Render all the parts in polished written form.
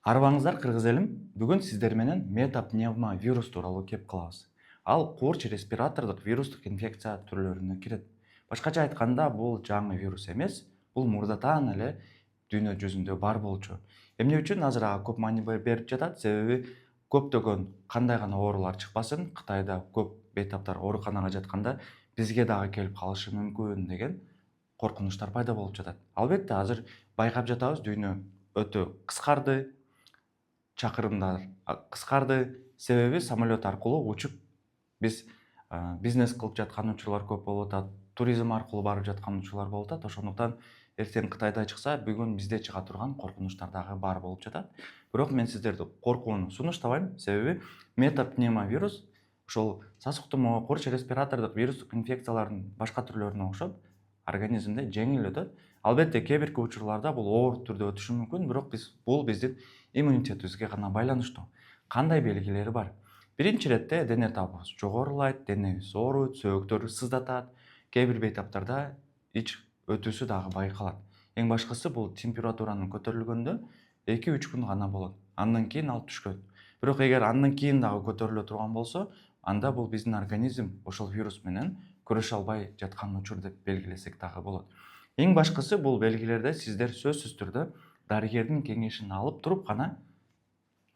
Арыбаңыздар кыргыз элим. Бүгүн сиздер менен метапневмовирус тууралуу кеп кылабыз. Ал куурч респиратордук вирустук инфекция түрлөрүнө кирет. Башкача айтканда, бул жаңы вирус эмес, бул мурдатан эле дүйнө жүзүндө бар болчу. Эмне үчүн азыр ага көп маани берип жатат? Себеби көптөгөн кандай гана оорулар чыкпасын, Кытайда көп бейтаптар ооруканага жатканда бизге дагы келип калышы мүмкүн деген коркунучтар пайда болуп жатат. Албетте азыр байкап жатабыз, дүйнө өтө кыскарды, чакырымдар кыскарды. Себеби самолет аркылуу учуп биз бизнес кылып жаткан учурлар көп болуп атат. Туризм аркылуу барып жаткан учурлар болуп атат. Ошондуктан эртең Кытайда чыкса, бүгүн бизде чыга турган коркунучтар дагы бар болуп жатат. Бирок мен сиздерди коркууну сунуштабайм. Себеби метапневмовирус ошол сасык тумоо, куурч респиратордук вирустук инфекциялардын башка түрлөрүнө окшоп организмде жеңил өтөт. Албетте кээ бирки учурларда бул оор түрдө өтүшү мүмкүн, бирок бул биздин иммунитетибизге гана байланыштуу. Кандай белгилери бар? Биринчи иретте дене табыбыз жогорулайт, денебиз ооруйт, сөөктөр сыздатат, кээ бир бейтаптарда ич өтүүсү дагы байкалат. Эң башкысы бул температуранын көтөрүлгөндө 2-3 күн гана болот. Андан кийин ал түшкөт. Бирок эгер андан кийин дагы көтөрүлө турган болсо, анда бул биздин организм ошол вирус менен күрөшө албай жаткан учур деп белгилесек дагы болот. Эң башкысы бул белгилерде сиздер сөзсүз түрдө дарыгердин кеңешин алып туруп гана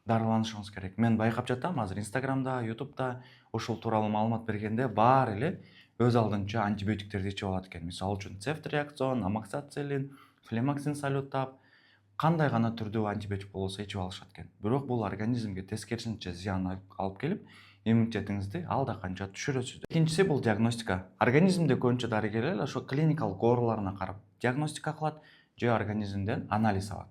дарыланышыңыз керек. Мен байкап жатам, азыр Инстаграмда, Ютубта ушул тууралуу маалымат бергенде баары эле өз алдынча антибиотиктерди ичип алат экен. Мисалы үчүн цефтриаксон, амоксициллин, флемаксин салютап, кандай гана түрдүү антибиотик болсо ичип алышат экен. Бирок бул организмге тескерисинче зыян алып келип, иммунитетиңизди алда канча түшүрөсүз. Экинчиси бул диагностика. Организмде көбүнчө дарыгерлер ошо клиникалык ооруларына карап диагностика кылат же организмден анализ алат.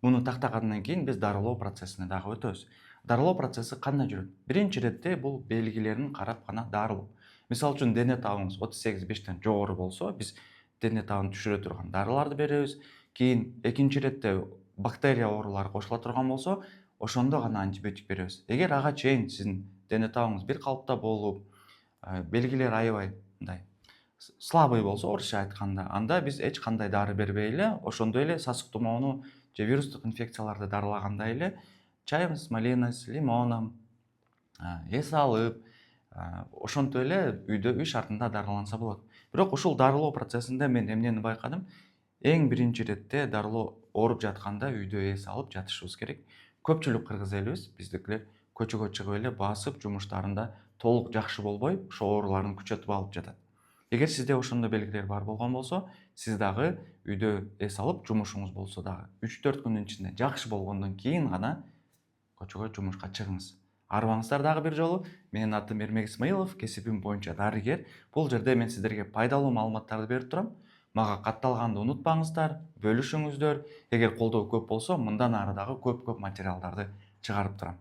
Муну тактагандан кийин биз дарылоо процессине дагы өтөбүз. Дарылоо процесси кандай жүрөт? Биринчи иретте бул белгилерин карап гана дарылоо. Мисалы үчүн дене табыңыз 38,5тен жогору болсо, биз дене табын түшүрө турган дарыларды беребиз. Кийин экинчи иретте бактерия оорулары кошула турган болсо, ошондо гана антибиотик беребиз. Эгер ага чейин сиздин дене табыңыз бир калыпта болуп, белгилер аябай мындай слабый болсо, орусча айтканда, анда биз эч кандай дары бербей эле, ошондой эле сасык тумоону же вирустук инфекцияларды дарылагандай эле чайым с малиной, с лимоном, эс алып, ошентип эле үйдө үй шартында дарыланса болот. Бирок ушул дарылоо процессинде мен эмнени байкадым? Эң биринчи иретте дарылоо ооруп жатканда үйдө эс алып жатышыбыз керек. Көпчүлүк кыргыз элибиз, биздикилер көчөгө чыгып эле басып жумуштарында толук жакшы болбой, ошо ооруларын күчөтүп алып жатат. Эгер сизде ошондой белгилер бар болгон болсо, сиз дагы үйдө эс алып, жумушуңуз болсо дагы 3-4 күндүн ичинде жакшы болгондон кийин гана көчөгө жумушка чыгыңыз. Арыбаңыздар дагы бир жолу. Менин атым Эрмек Исмаилов, кесибим боюнча дарыгер. Бул жерде мен сиздерге пайдалуу маалыматтарды берип турам. Мага катталганды унутпаңыздар, бөлүшүңүздөр. Эгер колдоо көп болсо, мындан ары дагы көп материалдарды чыгарып турам.